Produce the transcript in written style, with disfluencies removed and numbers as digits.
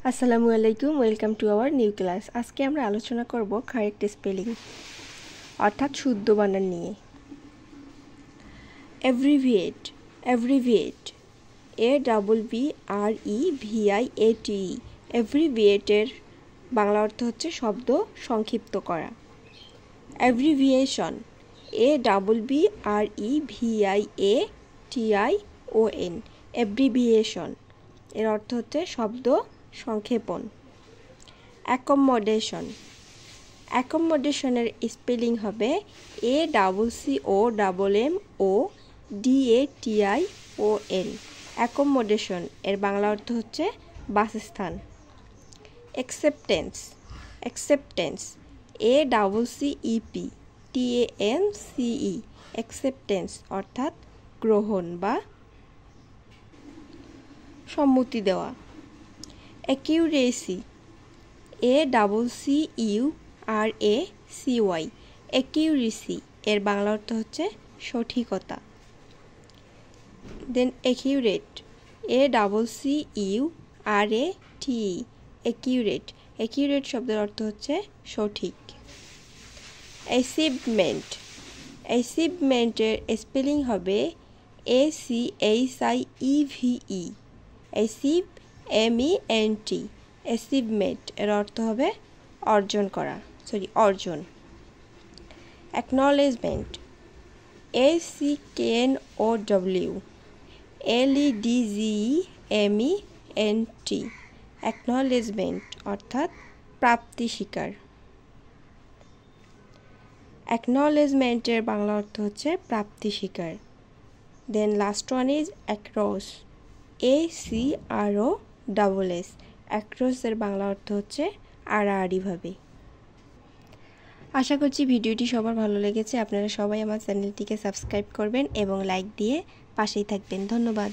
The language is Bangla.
আসসালামু আলাইকুম, welcome to our new class. আজকে আমরা আলোচনা করব কারেক্ট স্পেলিং অর্থাৎ শুদ্ধ বানান নিয়ে। অ্যাব্রিভিয়েট, অ্যাব্রিভিয়েট, ABBREVIATE, অ্যাব্রিভিয়েটের বাংলা অর্থ হচ্ছে শব্দ সংক্ষিপ্ত করা। অ্যাব্রিভিয়েশন, ABBREVIATION, অ্যাব্রিভিয়েশন এর অর্থ হচ্ছে শব্দ সংক্ষেপণ। অ্যাকোমোডেশন, অ্যাকোমোডেশনের স্পেলিং হবে ACCOMMODATION, অ্যাকোমোডেশন এর বাংলা অর্থ হচ্ছে বাসস্থান। অ্যাকসেপ্টেন্স, অ্যাকসেপ্টেন্স, ACCEPTANCE, অ্যাকসেপ্টেন্স অর্থাৎ গ্রহণ বা সম্মতি দেওয়া। অ্যাকিউরেসি, ACCURACY, অ্যাকিউরেসি এর বাংলা অর্থ হচ্ছে সঠিকতা। দেন অ্যাকিউরেট, ACCURATE, অ্যাকিউরেট, অ্যাকিউরেট শব্দের অর্থ হচ্ছে সঠিক। অ্যাচিভমেন্ট, অ্যাচিভমেন্টের স্পেলিং হবে ACHIEVE, MENT, অ্যাচিভমেন্ট এর অর্থ হবে অর্জন করা, অর্জন। অ্যাকনলেজমেন্ট, ACKNOWLEDGEMENT, অ্যাকনলেজমেন্ট অর্থাৎ প্রাপ্তি স্বীকার। অ্যাকনলেজমেন্টের বাংলা অর্থ হচ্ছে প্রাপ্তি স্বীকার। Then last one is across, ACROSS, অ্যাক্রসের বাংলা অর্থ হচ্ছে আড়াআড়িভাবে। আশা করছি ভিডিওটি সবার ভালো লেগেছে। আপনারা সবাই আমার চ্যানেলটিকে সাবস্ক্রাইব করবেন এবং লাইক দিয়ে পাশেই থাকবেন। ধন্যবাদ।